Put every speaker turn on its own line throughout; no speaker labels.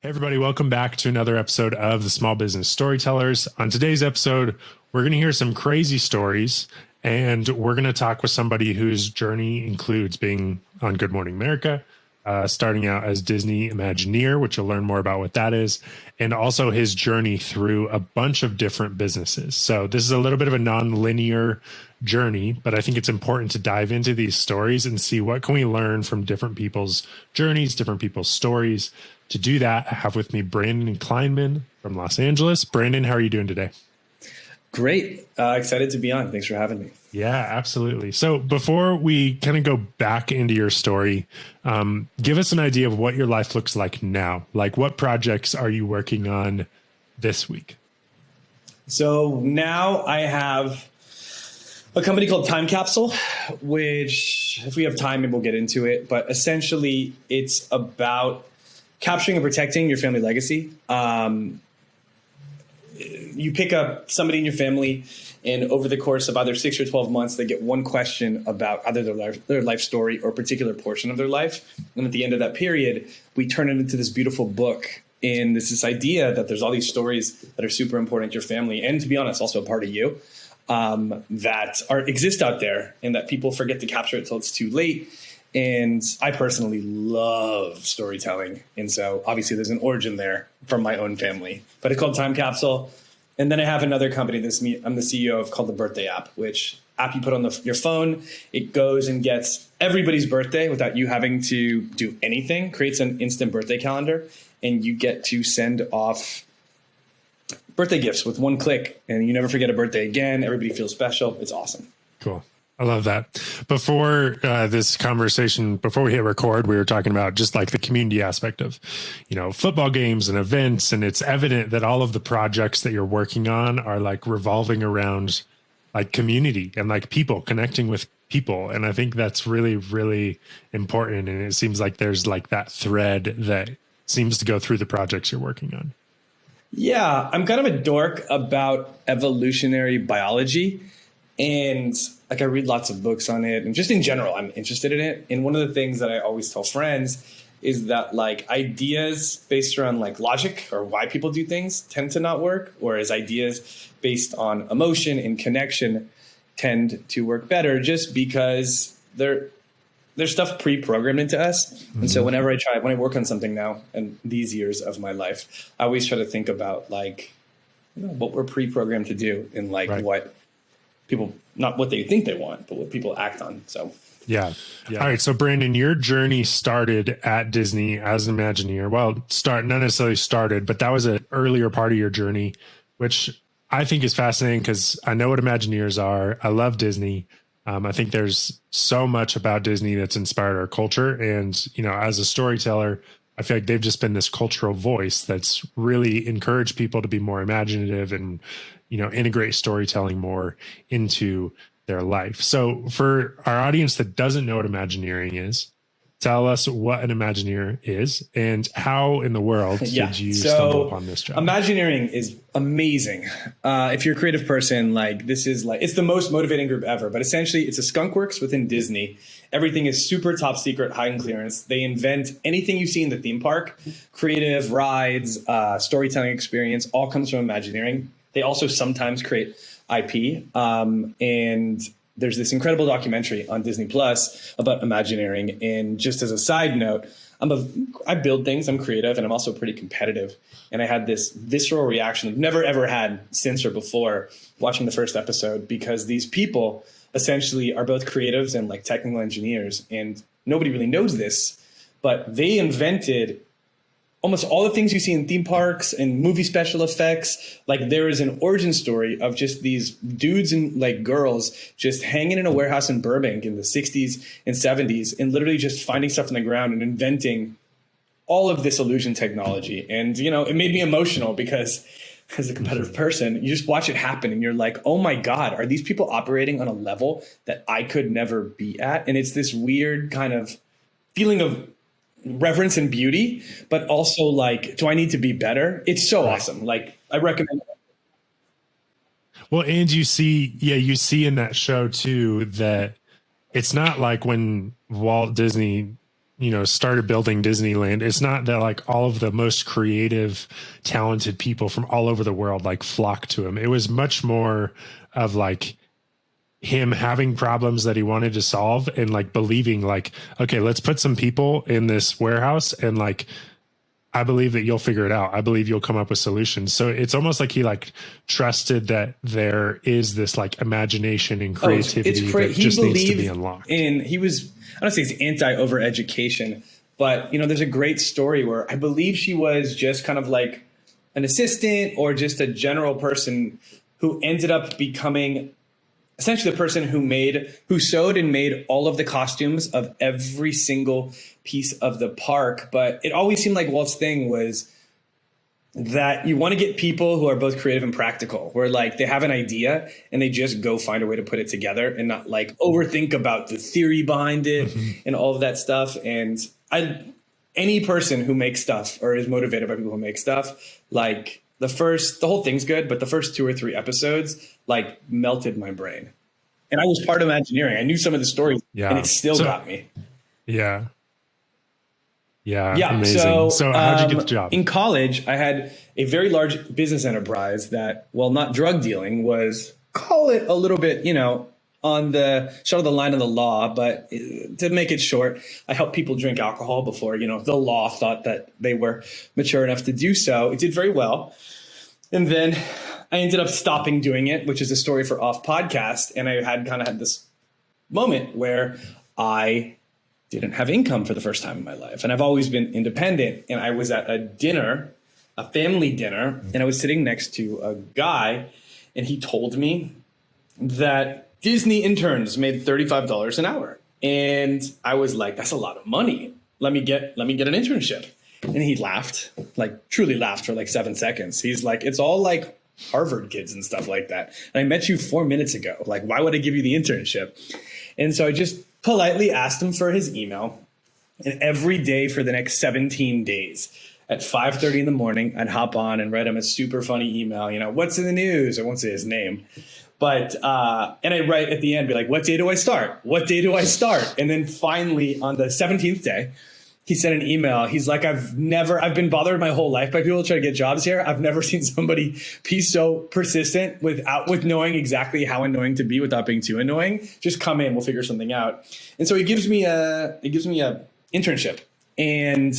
Hey everybody, welcome back to another episode of the Small Business Storytellers. On today's episode, we're going to hear some crazy stories, and we're going to talk with somebody whose journey includes being on Good Morning America, starting out as Disney Imagineer, which you'll learn more about what that is, and also his journey through a bunch of different businesses. So this is a little bit of a non-linear journey, but I think it's important to dive into these stories and see what can we learn from different people's journeys, different people's stories. To do that, I have with me Brandon Kleinman from Los Angeles. Brandon, how are you doing today?
Great. Excited to be on. Thanks for having me.
Yeah, absolutely. So before we kind of go back into your story, give us an idea of what your life looks like now. Like, what projects are you working on this week?
So now I have a company called Time Capsule, which if we have time, maybe we'll get into it. But essentially, it's about capturing and protecting your family legacy. You pick up somebody in your family, and over the course of either 6 or 12 months, they get one question about either their life story or a particular portion of their life. And at the end of that period, we turn it into this beautiful book. And there's this idea that there's all these stories that are super important to your family, and to be honest, also a part of you, that exist out there, and that people forget to capture it till it's too late. And I personally love storytelling. And so obviously there's an origin there from my own family, but it's called Time Capsule. And then I have another company I'm the CEO of, called the Birthday App, which app you put on your phone. It goes and gets everybody's birthday without you having to do anything, creates an instant birthday calendar, and you get to send off birthday gifts with one click, and you never forget a birthday again. Everybody feels special. It's awesome.
Cool. I love that. Before this conversation, before we hit record, we were talking about just like the community aspect of, football games and events. And it's evident that all of the projects that you're working on are like revolving around like community and like people, connecting with people. And I think that's really, really important. And it seems like there's like that thread that seems to go through the projects you're working on.
Yeah, I'm kind of a dork about evolutionary biology. And like I read lots of books on it, and just in general, I'm interested in it. And one of the things that I always tell friends is that like ideas based around like logic or why people do things tend to not work, whereas ideas based on emotion and connection tend to work better, just because there's stuff pre-programmed into us. Mm-hmm. And so when I work on something now in these years of my life, I always try to think about like, what we're pre-programmed to do, and like what people, not what they think they want, but what people act on. So,
yeah. All right. So Brandon, your journey started at Disney as an Imagineer. Well, not necessarily started, but that was an earlier part of your journey, which I think is fascinating because I know what Imagineers are. I love Disney. I think there's so much about Disney that's inspired our culture. And, as a storyteller, I feel like they've just been this cultural voice that's really encouraged people to be more imaginative and, integrate storytelling more into their life. So for our audience that doesn't know what Imagineering is, tell us what an Imagineer is and how in the world did you stumble upon this job?
Imagineering is amazing. If you're a creative person, it's the most motivating group ever, but essentially it's a skunkworks within Disney. Everything is super top secret, high in clearance. They invent anything you see in the theme park, creative rides, storytelling experience, all comes from Imagineering. They also sometimes create IP. And there's this incredible documentary on Disney Plus about Imagineering. And just as a side note, I build things, I'm creative, and I'm also pretty competitive. And I had this visceral reaction I've never, ever had since or before watching the first episode, because these people essentially are both creatives and like technical engineers. And nobody really knows this, but they invented almost all the things you see in theme parks and movie special effects. Like there is an origin story of just these dudes and like girls just hanging in a warehouse in Burbank in the 60s and 70s and literally just finding stuff on the ground and inventing all of this illusion technology. And, it made me emotional because as a competitive person, you just watch it happen and you're like, oh my God, are these people operating on a level that I could never be at? And it's this weird kind of feeling of reverence and beauty, but also like, do I need to be better? It's so awesome. Like I recommend it.
Well, and you see in that show too, that it's not like when Walt Disney started building Disneyland, it's not that like all of the most creative, talented people from all over the world like flocked to him. It was much more of like him having problems that he wanted to solve and like believing like, okay, let's put some people in this warehouse and like, I believe that you'll figure it out. I believe you'll come up with solutions. So it's almost like he like trusted that there is this like imagination and creativity that just needs to be unlocked.
And he was, I don't say it's anti-over education, but there's a great story where I believe she was just kind of like an assistant or just a general person who ended up becoming essentially the person who sewed and made all of the costumes of every single piece of the park. But it always seemed like Walt's thing was that you want to get people who are both creative and practical, where like they have an idea and they just go find a way to put it together and not like overthink about the theory behind it and all of that stuff. And any person who makes stuff or is motivated by people who make stuff, like the whole thing's good, but the first 2 or 3 episodes like melted my brain. And I was part of Imagineering. I knew some of the stories and it still got me.
Yeah. Yeah. Amazing. So how'd you get the job?
In college, I had a very large business enterprise that, well, not drug dealing, was, call it a little bit, on the short of the line of the law. But to make it short, I helped people drink alcohol before, the law thought that they were mature enough to do so. It did very well. And then I ended up stopping doing it, which is a story for off podcast. And I had this moment where I didn't have income for the first time in my life. And I've always been independent. And I was at a family dinner, and I was sitting next to a guy, and he told me that Disney interns made $35 an hour. And I was like, that's a lot of money. Let me get an internship. And he laughed, like truly laughed for like 7 seconds. He's like, it's all like Harvard kids and stuff like that. And I met you 4 minutes ago. Like, why would I give you the internship? And so I just politely asked him for his email. And every day for the next 17 days at 5:30 in the morning, I'd hop on and write him a super funny email. What's in the news? I won't say his name. But, and I'd write at the end, be like, what day do I start? What day do I start? And then finally on the 17th day, he sent an email. He's like, I've been bothered my whole life by people trying to get jobs here. I've never seen somebody be so persistent with knowing exactly how annoying to be without being too annoying. Just come in, we'll figure something out. And so he gives me a internship. And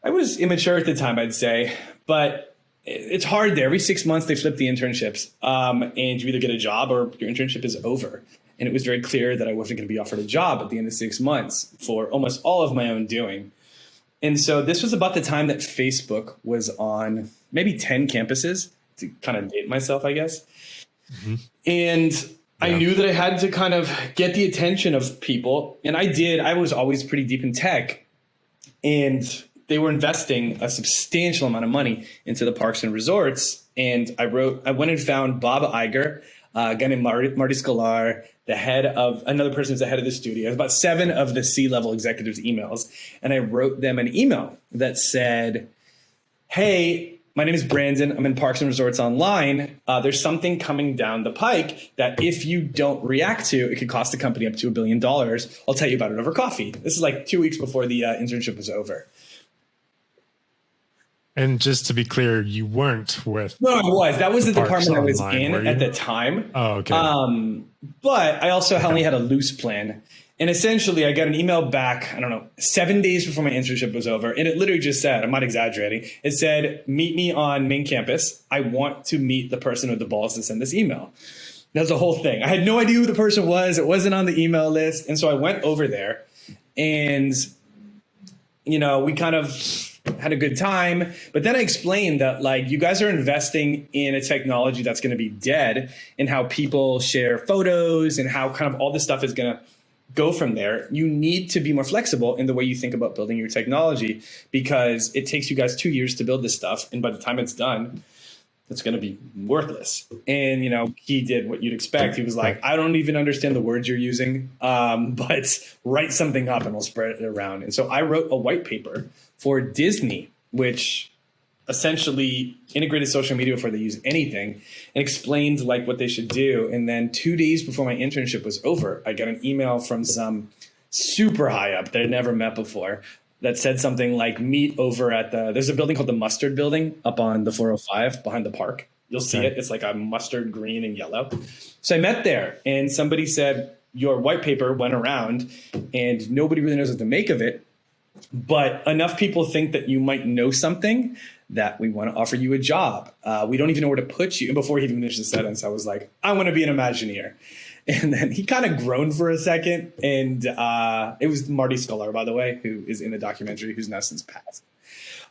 I was immature at the time, I'd say, but it's hard there. Every 6 months they flip the internships, and you either get a job or your internship is over. And it was very clear that I wasn't going to be offered a job at the end of 6 months for almost all of my own doing. And so this was about the time that Facebook was on maybe 10 campuses, to kind of date myself, I guess. Mm-hmm. And I knew that I had to kind of get the attention of people. And I did. I was always pretty deep in tech. And they were investing a substantial amount of money into the parks and resorts. And I went and found Bob Iger, a guy named Marty Sklar, another person who's the head of the studio, about 7 of the C-level executives' emails. And I wrote them an email that said, hey, my name is Brandon. I'm in Parks and Resorts Online. There's something coming down the pike that if you don't react to, it could cost the company up to $1 billion. I'll tell you about it over coffee. This is like 2 weeks before the internship was over.
And just to be clear, you weren't with.
No, I was. That was the department I was in at the time.
Oh, okay.
But I also only had a loose plan. And essentially, I got an email back, 7 days before my internship was over. And it literally just said, I'm not exaggerating, it said, meet me on main campus. I want to meet the person with the balls to send this email. That was the whole thing. I had no idea who the person was. It wasn't on the email list. And so I went over there and, we kind of had a good time. But then I explained that like you guys are investing in a technology that's going to be dead, and how people share photos and how kind of all this stuff is going to go from there. You need to be more flexible in the way you think about building your technology, because it takes you guys 2 years to build this stuff. And by the time it's done, it's going to be worthless. And, he did what you'd expect. He was like, I don't even understand the words you're using, but write something up and we'll spread it around. And so I wrote a white paper for Disney, which essentially integrated social media before they use anything, and explained like what they should do. And then 2 days before my internship was over, I got an email from some super high up that I'd never met before that said something like meet over at there's a building called the Mustard Building up on the 405 behind the park. You'll see it. It's like a mustard green and yellow. So I met there and somebody said, your white paper went around and nobody really knows what to make of it. But enough people think that you might know something that we want to offer you a job. We don't even know where to put you. And before he even finished the sentence, I was like, I want to be an Imagineer. And then he kind of groaned for a second. And it was Marty Sculler, by the way, who is in the documentary, who's now since passed.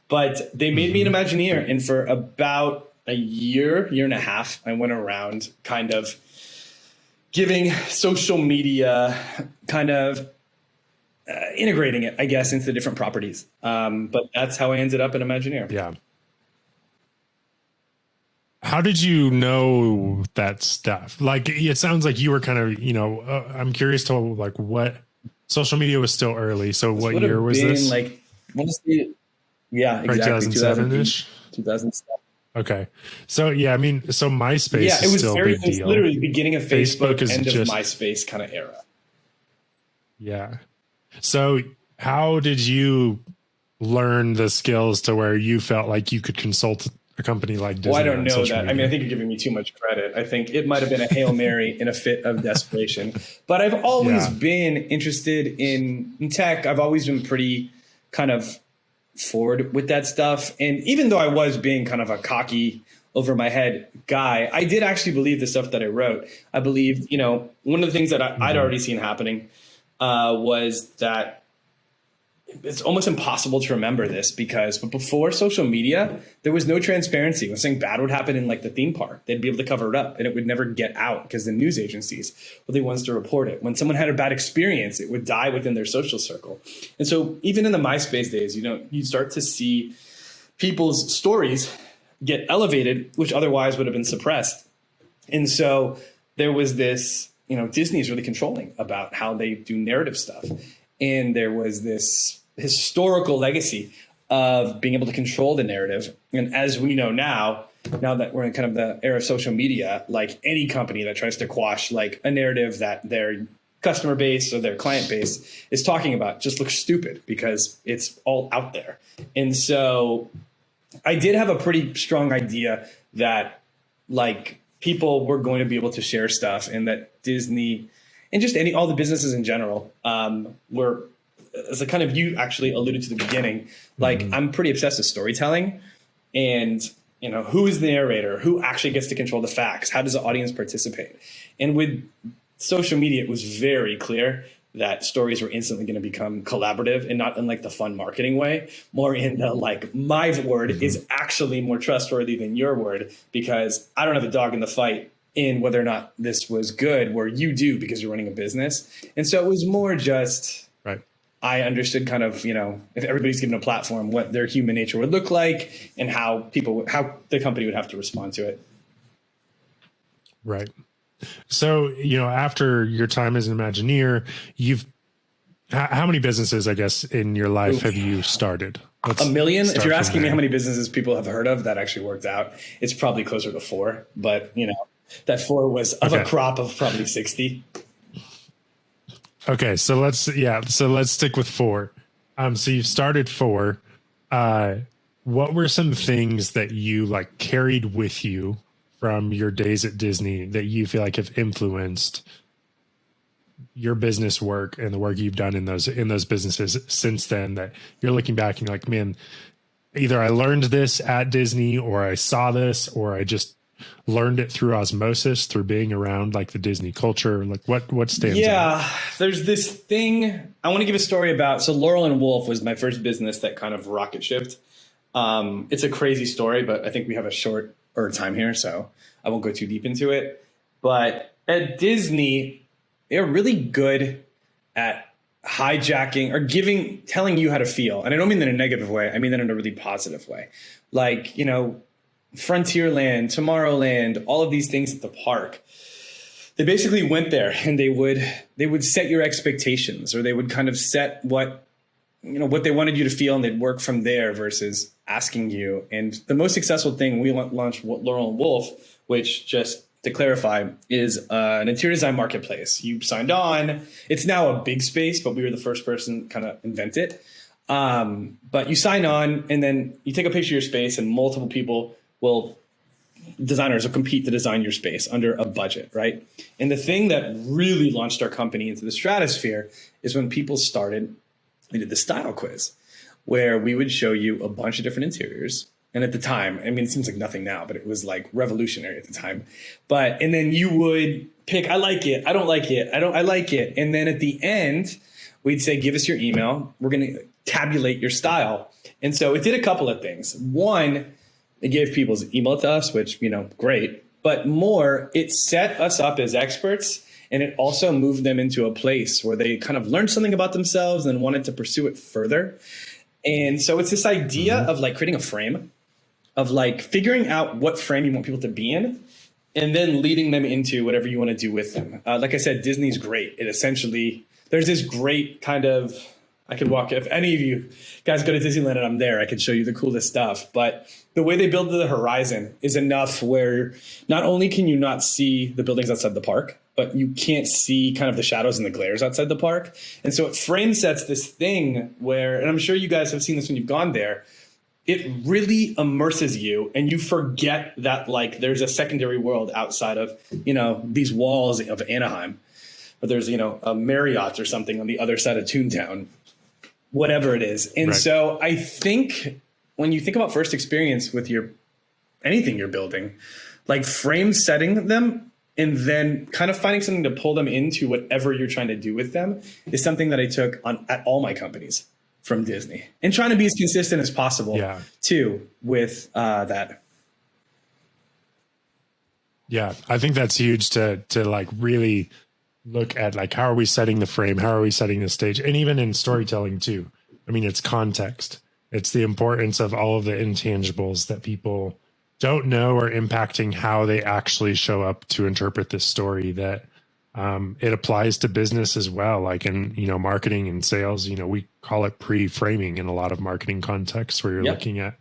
But they made me an Imagineer. And for about a year and a half, I went around kind of giving social media kind of integrating it, I guess, into the different properties. But that's how I ended up an Imagineer.
Yeah. How did you know that stuff? Like, it sounds like you were kind of, I'm curious to like what social media was still early. So what year was this?
Like, honestly, yeah, exactly.
2007-ish?
2007.
Okay. So, yeah, I mean, so MySpace
it was
still a big deal.
Literally beginning of Facebook
is
end
just,
of MySpace kind of era.
Yeah. So how did you learn the skills to where you felt like you could consult a company like Disney?
Well, I don't know that.
Media?
I mean, I think you're giving me too much credit. I think it might have been a Hail Mary in a fit of desperation. But I've always been interested in tech. I've always been pretty kind of forward with that stuff. And even though I was being kind of a cocky, over my head guy, I did actually believe the stuff that I wrote. I believed, one of the things that I'd already seen happening was that it's almost impossible to remember this but before social media, there was no transparency. When something bad would happen in like the theme park, they'd be able to cover it up and it would never get out because the news agencies were the ones to report it. When someone had a bad experience, it would die within their social circle. And so even in the MySpace days, you start to see people's stories get elevated, which otherwise would have been suppressed. And so there was this, Disney is really controlling about how they do narrative stuff. And there was this historical legacy of being able to control the narrative. And as we know now that we're in kind of the era of social media, like any company that tries to quash like a narrative that their customer base or their client base is talking about just looks stupid because it's all out there. And so I did have a pretty strong idea that like people were going to be able to share stuff and that Disney and just all the businesses in general were, as a kind of, you actually alluded to the beginning, like I'm pretty obsessed with storytelling and, who is the narrator, who actually gets to control the facts? How does the audience participate? And with social media, it was very clear that stories were instantly going to become collaborative and not in like the fun marketing way, more in the like my word is actually more trustworthy than your word because I don't have a dog in the fight in whether or not this was good, where you do because you're running a business. And so it was more just,
right.
I understood kind of, if everybody's given a platform, what their human nature would look like and how the company would have to respond to it.
Right. So, after your time as an Imagineer, how many businesses, I guess, in your life have you started?
A million. If you're asking me how many businesses people have heard of, that actually worked out, it's probably closer to 4. But, that 4 was of a crop of probably 60.
Okay. So let's stick with 4. So you've started 4. What were some things that you like carried with you from your days at Disney that you feel like have influenced your business work and the work you've done in those businesses since then, that you're looking back and you're like, man, either I learned this at Disney or I saw this, or I just learned it through osmosis, through being around like the Disney culture? Like what stands out?
Yeah, there's this thing I want to give a story about. So Laurel and Wolf was my first business that kind of rocket shipped. It's a crazy story, but I think we have a short time here, so I won't go too deep into it. But at Disney, they're really good at hijacking or telling you how to feel. And I don't mean that in a negative way. I mean that in a really positive way. Like, Frontierland, Tomorrowland, all of these things at the park. They basically went there and they would set your expectations, or they would kind of set what they wanted you to feel, and they'd work from there versus asking you. And the most successful thing, we launched Laurel and Wolf, which just to clarify, is an interior design marketplace. You signed on. It's now a big space, but we were the first person to kind of invent it. But you sign on, and then you take a picture of your space, and multiple people designers will compete to design your space under a budget, right? And the thing that really launched our company into the stratosphere is when people started, we did the style quiz, where we would show you a bunch of different interiors. And at the time, I mean, it seems like nothing now, but it was like revolutionary at the time. And then you would pick, I like it, I don't like it, I like it. And then at the end, we'd say, give us your email. We're going to tabulate your style. And so it did a couple of things. One, it gave people's email to us, which, great. But more, it set us up as experts, and it also moved them into a place where they kind of learned something about themselves and wanted to pursue it further. And so it's this idea of like creating a frame, of like figuring out what frame you want people to be in, and then leading them into whatever you want to do with them. Like I said, Disney's great. It essentially, there's this great kind of, I could walk, if any of you guys go to Disneyland and I'm there, I could show you the coolest stuff. But the way they build the horizon is enough where not only can you not see the buildings outside the park, but you can't see kind of the shadows and the glares outside the park. And so it frame sets this thing where, and I'm sure you guys have seen this when you've gone there, it really immerses you, and you forget that like there's a secondary world outside of, these walls of Anaheim, or there's, a Marriott or something on the other side of Toontown, whatever it is. And right. So I think when you think about first experience with anything you're building, like frame setting them and then kind of finding something to pull them into whatever you're trying to do with them is something that I took at all my companies from Disney, and trying to be as consistent as possible too with that.
Yeah, I think that's huge to like really look at like, how are we setting the frame? How are we setting the stage? And even in storytelling too. I mean, it's context. It's the importance of all of the intangibles that people don't know are impacting how they actually show up to interpret this story, that it applies to business as well. Like in, marketing and sales, we call it pre-framing in a lot of marketing contexts, where you're looking at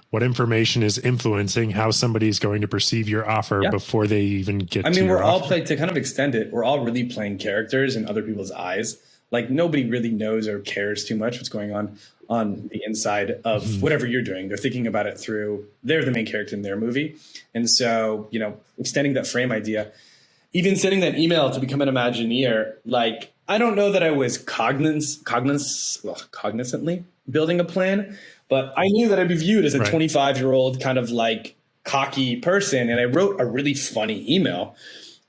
what information is influencing how somebody's going to perceive your offer before they even get to your
we're all
offer.
playing, to kind of extend it, we're all really playing characters in other people's eyes. Like nobody really knows or cares too much what's going on the inside of whatever you're doing. They're thinking about it they're the main character in their movie. And so, extending that frame idea, even sending that email to become an Imagineer, like, I don't know that I was cognizantly building a plan, but I knew that I'd be viewed as a 25-year-old kind of like cocky person. And I wrote a really funny email,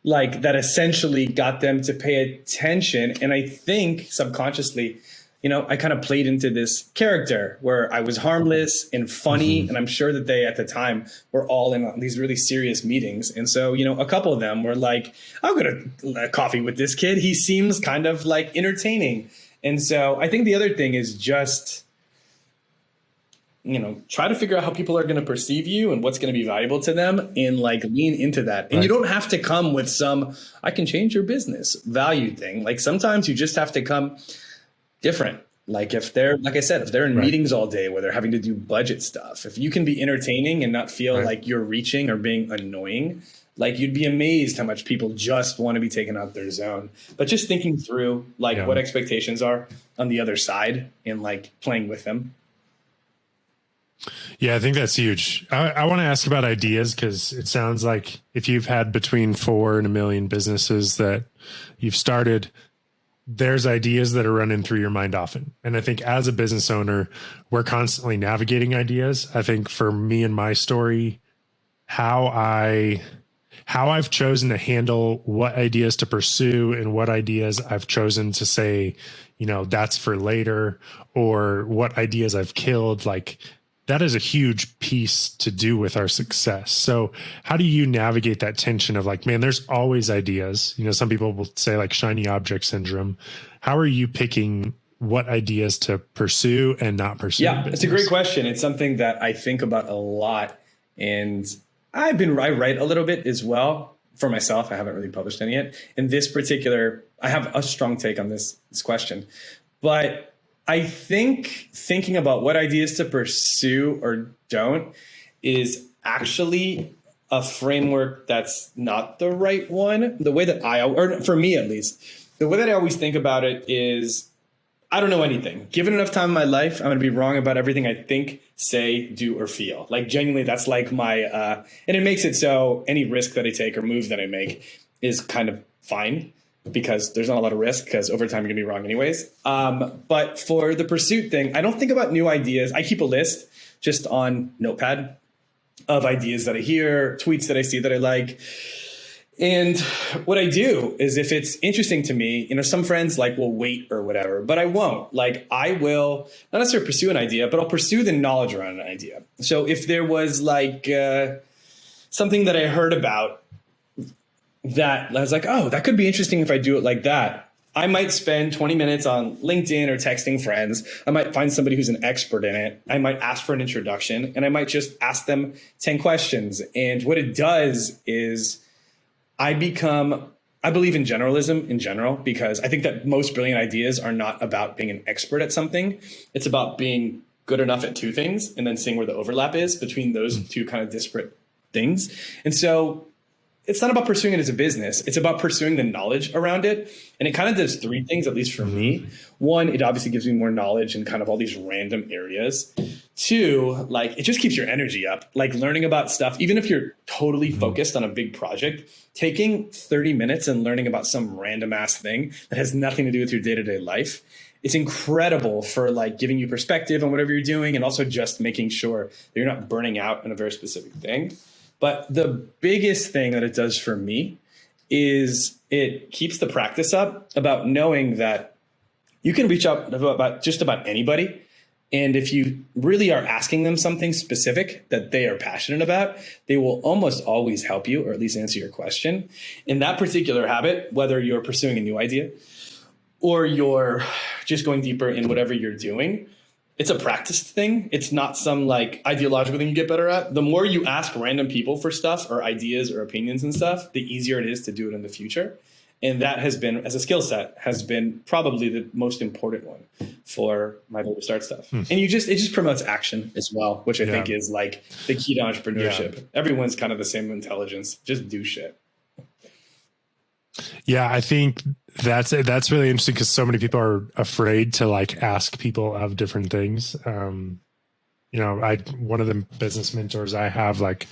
like that essentially got them to pay attention. And I think subconsciously, I kind of played into this character where I was harmless and funny. And I'm sure that they, at the time, were all in these really serious meetings. And so, a couple of them were like, I'll go to coffee with this kid. He seems kind of like entertaining. And so I think the other thing is just, try to figure out how people are going to perceive you and what's going to be valuable to them, and like lean into that. And you don't have to come with some, I can change your business value thing. Like sometimes you just have to come different. Like if they're, like I said, if they're in meetings all day where they're having to do budget stuff, if you can be entertaining and not feel like you're reaching or being annoying, like you'd be amazed how much people just want to be taken out their zone. But just thinking through like what expectations are on the other side and like playing with them.
Yeah, I think that's huge. I want to ask about ideas, because it sounds like if you've had between 4 and 1 million businesses that you've started, there's ideas that are running through your mind often. And I think as a business owner, we're constantly navigating ideas. I think for me and my story, how I've chosen to handle what ideas to pursue and what ideas I've chosen to say, that's for later, or what ideas I've killed, like that is a huge piece to do with our success. So how do you navigate that tension of like, man, there's always ideas, some people will say like shiny object syndrome. How are you picking what ideas to pursue and not pursue?
Yeah, it's a great question. It's something that I think about a lot, and I write a little bit as well for myself. I haven't really published any yet. In this particular, I have a strong take on this question, but I think thinking about what ideas to pursue or don't is actually a framework that's not the right one. The way that or for me at least, the way that I always think about it is, I don't know anything. Given enough time in my life, I'm going to be wrong about everything I think, say, do, or feel. Like genuinely, that's like my, and it makes it so any risk that I take or move that I make is kind of fine because there's not a lot of risk because over time you're going to be wrong anyways. But for the pursuit thing, I don't think about new ideas. I keep a list just on Notepad of ideas that I hear, tweets that I see that I like. And what I do is if it's interesting to me, some friends like will wait or whatever, but I won't. Like I will not necessarily pursue an idea, but I'll pursue the knowledge around an idea. So if there was like something that I heard about that I was like, oh, that could be interesting if I do it like that. I might spend 20 minutes on LinkedIn or texting friends. I might find somebody who's an expert in it. I might ask for an introduction and I might just ask them 10 questions. And what it does is I believe in generalism in general, because I think that most brilliant ideas are not about being an expert at something. It's about being good enough at two things and then seeing where the overlap is between those two kind of disparate things. And so it's not about pursuing it as a business. It's about pursuing the knowledge around it. And it kind of does three things, at least for me. One, it obviously gives me more knowledge in kind of all these random areas. Two, like it just keeps your energy up, like learning about stuff. Even if you're totally focused on a big project, taking 30 minutes and learning about some random ass thing that has nothing to do with your day-to-day life, it's incredible for like giving you perspective on whatever you're doing. And also just making sure that you're not burning out on a very specific thing. But the biggest thing that it does for me is it keeps the practice up about knowing that you can reach out about just about anybody. And if you really are asking them something specific that they are passionate about, they will almost always help you or at least answer your question. In that particular habit, whether you're pursuing a new idea or you're just going deeper in whatever you're doing, it's a practice thing. It's not some like ideological thing you get better at. The more you ask random people for stuff or ideas or opinions and stuff, the easier it is to do it in the future. And that has been, as a skill set, has been probably the most important one for my ability to start stuff. And it just promotes action as well, which I think is like the key to entrepreneurship. Yeah. Everyone's kind of the same intelligence. Just do shit. Yeah,
I think that's really interesting because so many people are afraid to like ask people of different things. One of the business mentors I have, like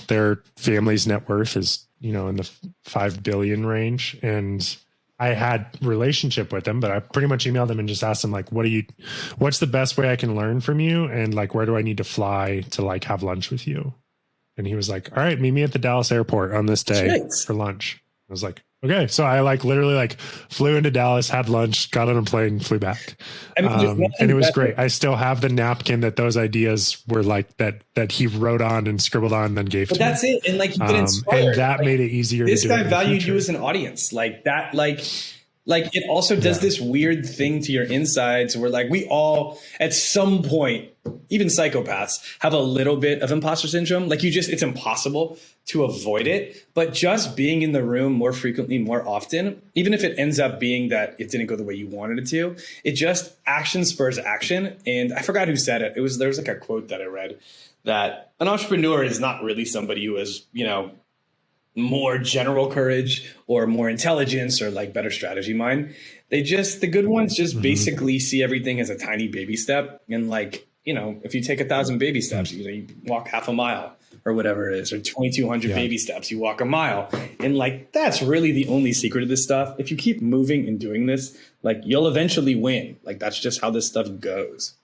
their family's net worth is, in the 5 billion range. And I had relationship with them, but I pretty much emailed them and just asked them like, what's the best way I can learn from you? And like, where do I need to fly to like have lunch with you? And he was like, all right, meet me at the Dallas airport on this day for lunch. I was like, okay. So I like literally like flew into Dallas, had lunch, got on a plane, flew back. And it was great. I still have the napkin that those ideas were like that he wrote on and scribbled on and then gave to me.
But that's it. And like you get inspired.
And that made it easier.
This
to do
guy valued you as an audience like that. Like it also does this weird thing to your insides where like we all at some point, even psychopaths have a little bit of imposter syndrome. Like it's impossible to avoid it, but just being in the room more frequently, more often, even if it ends up being that it didn't go the way you wanted it to, it just action spurs action. And I forgot who said it. There was like a quote that I read that an entrepreneur is not really somebody who has, more general courage or more intelligence or like better strategy mind. The good ones just basically see everything as a tiny baby step. And like, if you take 1,000 baby steps, you walk half a mile or whatever it is, or 2,200 baby steps, you walk a mile. And like, that's really the only secret of this stuff. If you keep moving and doing this, like you'll eventually win. Like that's just how this stuff goes.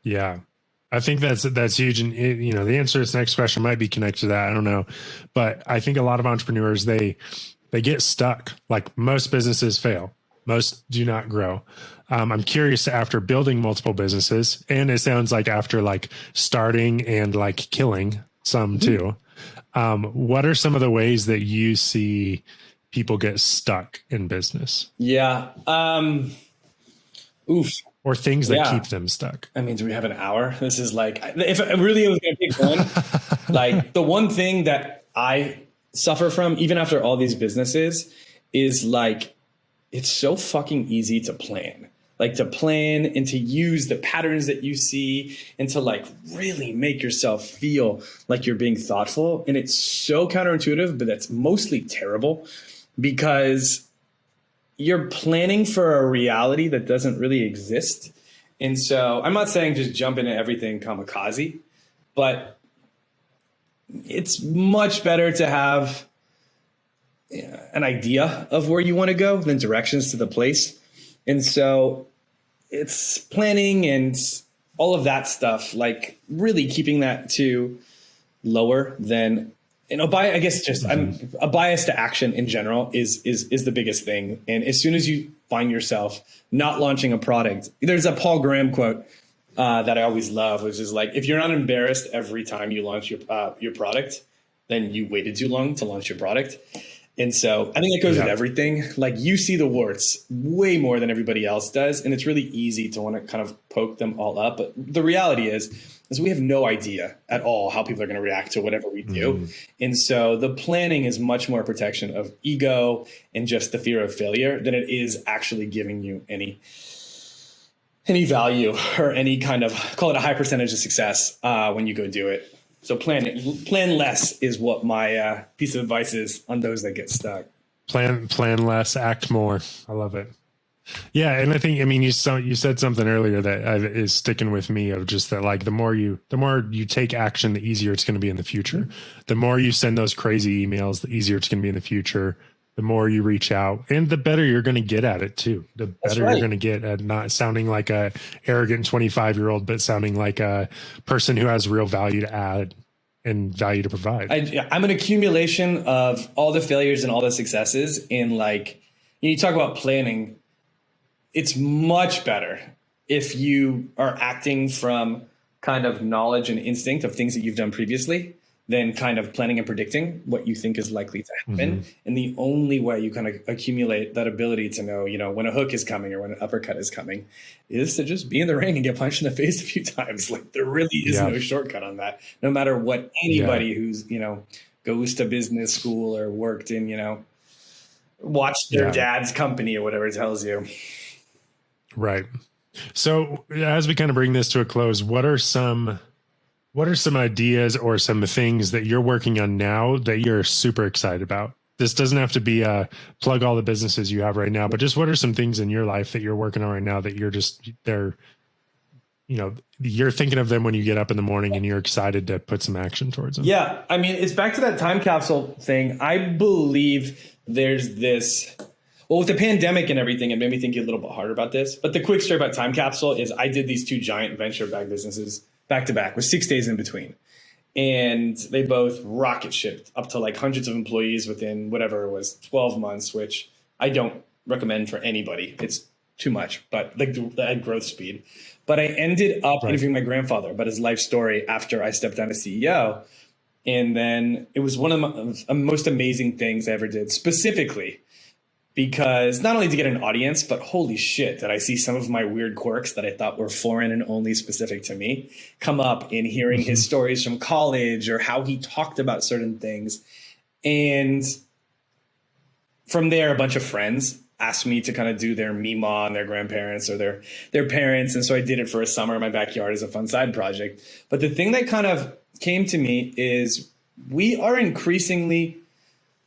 Yeah. I think that's huge. And the answer to this next question might be connected to that. I don't know, but I think a lot of entrepreneurs, they get stuck. Like most businesses fail. Most do not grow. I'm curious, after building multiple businesses, and it sounds like after like starting and like killing some too, what are some of the ways that you see people get stuck in business?
Yeah.
Or things that keep them stuck.
I mean, do we have an hour? This is like, if I really was going to pick one, like the one thing that I suffer from, even after all these businesses, is like, it's so fucking easy to plan. like to plan and to use the patterns that you see and to like really make yourself feel like you're being thoughtful. And it's so counterintuitive, but that's mostly terrible because you're planning for a reality that doesn't really exist. And so I'm not saying just jump into everything kamikaze, but it's much better to have an idea of where you want to go than directions to the place. And so it's planning and all of that stuff, like really keeping that to lower than, I guess just a bias to action in general is the biggest thing. And as soon as you find yourself not launching a product, there's a Paul Graham quote that I always love, which is like, if you're not embarrassed every time you launch your product, then you waited too long to launch your product. And so I think that goes with everything. Like you see the warts way more than everybody else does. And it's really easy to want to kind of poke them all up. But the reality is we have no idea at all how people are going to react to whatever we do. And so the planning is much more protection of ego and just the fear of failure than it is actually giving you any value or any kind of, call it a high percentage of success when you go do it. So plan less is what my piece of advice is on those that get stuck.
Plan less, act more. I love it. Yeah, and I think you said something earlier that is sticking with me of just that, like the more you take action, the easier it's going to be in the future. The more you send those crazy emails, the easier it's going to be in the future. The more you reach out, and the better you're going to get at it too. The better you're going to get at not sounding like a arrogant 25-year-old, but sounding like a person who has real value to add and value to provide.
I'm an accumulation of all the failures and all the successes. And like, you talk about planning, it's much better if you are acting from kind of knowledge and instinct of things that you've done previously than kind of planning and predicting what you think is likely to happen. And the only way you kind of accumulate that ability to know, when a hook is coming or when an uppercut is coming is to just be in the ring and get punched in the face a few times. Like there really is no shortcut on that, no matter what anybody who's, goes to business school or worked in, watched their dad's company or whatever tells you.
Right. So as we kind of bring this to a close, what are some ideas or some things that you're working on now that you're super excited about? This doesn't have to be plug all the businesses you have right now, but just what are some things in your life that you're working on right now that you're you're thinking of them when you get up in the morning and you're excited to put some action towards them?
Yeah. I mean, it's back to that time capsule thing. I believe there's this, well, with the pandemic and everything, it made me think a little bit harder about this. But the quick story about time capsule is I did these two giant venture-backed businesses back to back with 6 days in between. And they both rocket shipped up to like hundreds of employees within whatever it was, 12 months, which I don't recommend for anybody. It's too much, but like that growth speed. But I ended up interviewing my grandfather about his life story after I stepped down as CEO. And then it was one of the most amazing things I ever did, specifically because not only to get an audience, but holy shit, did I see some of my weird quirks that I thought were foreign and only specific to me come up in hearing his stories from college or how he talked about certain things. And from there, a bunch of friends asked me to kind of do their Mima on their grandparents or their parents. And so I did it for a summer in my backyard as a fun side project. But the thing that kind of came to me is we are increasingly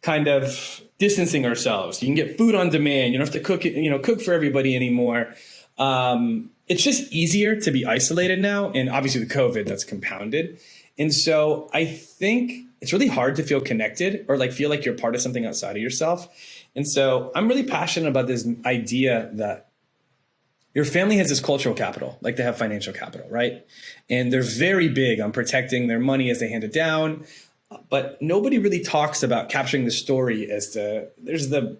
kind of distancing ourselves. You can get food on demand. You don't have to cook for everybody anymore. It's just easier to be isolated now. And obviously with COVID, that's compounded. And so I think it's really hard to feel connected or like feel like you're part of something outside of yourself. And so I'm really passionate about this idea that your family has this cultural capital, like they have financial capital, right? And they're very big on protecting their money as they hand it down. But nobody really talks about capturing the story as to, there's the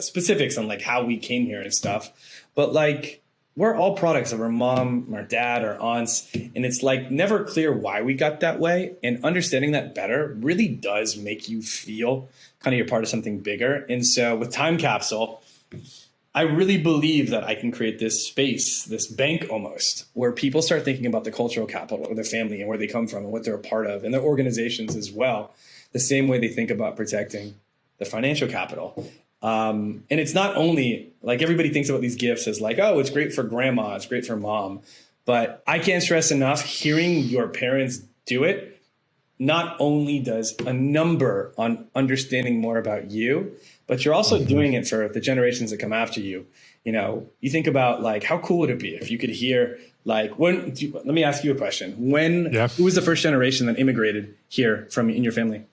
specifics on like how we came here and stuff. But like, we're all products of our mom, our dad, our aunts. And it's like never clear why we got that way. And understanding that better really does make you feel kind of you're part of something bigger. And so with Time Capsule, I really believe that I can create this space, this bank almost, where people start thinking about the cultural capital of their family and where they come from and what they're a part of and their organizations as well, the same way they think about protecting the financial capital. And it's not only like everybody thinks about these gifts as like, oh, it's great for grandma, it's great for mom. But I can't stress enough, hearing your parents do it not only does a number on understanding more about you, but you're also doing it for the generations that come after you. You know, you think about like, how cool would it be if you could hear like let me ask you a question. Who was the first generation that immigrated here from in your family?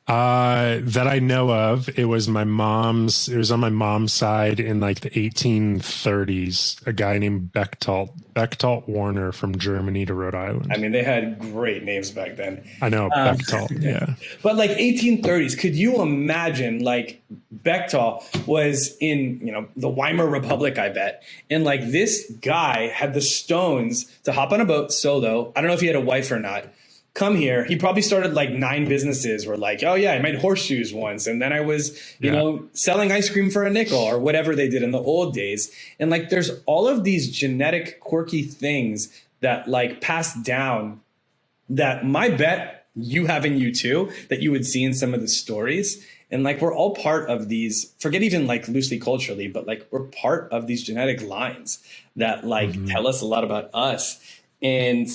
That I know of, it was on my mom's side in like the 1830s, a guy named Bechtold Warner from Germany to Rhode Island.
I mean, they had great names back then.
I know, Bechtold, yeah.
But like 1830s, could you imagine like Bechtold was in, you know, the Weimar Republic, I bet. And like this guy had the stones to hop on a boat solo. I don't know if he had a wife or not. Come here. He probably started like 9 businesses where like, oh yeah, I made horseshoes once. And then I was, you know, selling ice cream for a nickel or whatever they did in the old days. And like, there's all of these genetic quirky things that like passed down that my bet you have in you too, that you would see in some of the stories. And like, we're all part of these, forget even like loosely culturally, but like we're part of these genetic lines that like tell us a lot about us. And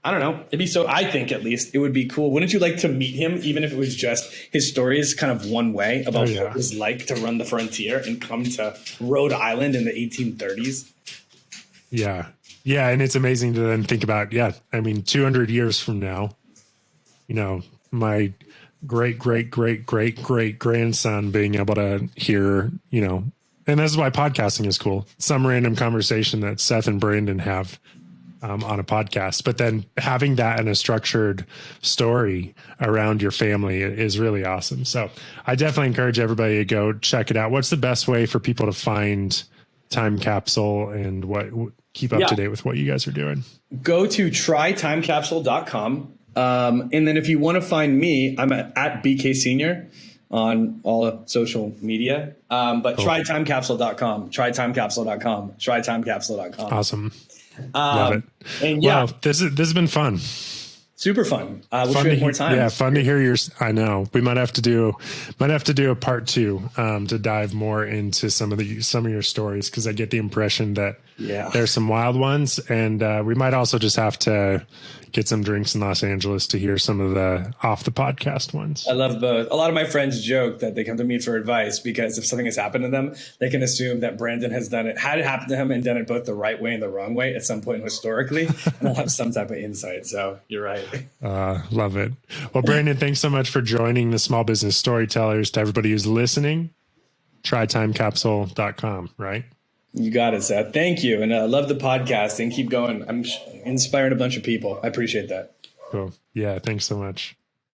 I don't know. I think at least it would be cool. Wouldn't you like to meet him, even if it was just his story is kind of one way about what it was like to run the frontier and come to Rhode Island in the 1830s?
Yeah. Yeah. And it's amazing to then think about, 200 years from now, you know, my great grandson being able to hear, you know, and that's why podcasting is cool. Some random conversation that Seth and Brandon have on a podcast, but then having that in a structured story around your family is really awesome. So I definitely encourage everybody to go check it out. What's the best way for people to find Time Capsule and keep up to date with what you guys are doing? Go
to trytimecapsule.com. And then if you want to find me, I'm at BK Senior on all of social media. But trytimecapsule.com, trytimecapsule.com.
Awesome. Love it. And wow, this has been fun.
Super fun. Wish we had more time.
Yeah, fun to hear yours. I know we might have to do a part 2 to dive more into some of your stories, because I get the impression that there's some wild ones, and we might also just have to get some drinks in Los Angeles to hear some of the off the podcast ones.
I love both. A lot of my friends joke that they come to me for advice because if something has happened to them, they can assume that Brandon had it happen to him and done it both the right way and the wrong way at some point historically, and I'll have some type of insight. So you're right.
Love it. Well, Brandon, thanks so much for joining the Small Business Storytellers. To everybody who's listening, trytimecapsule.com, right?
You got it, Seth. Thank you. And I love the podcast, and keep going. I'm inspiring a bunch of people. I appreciate that.
Cool. Yeah. Thanks so much.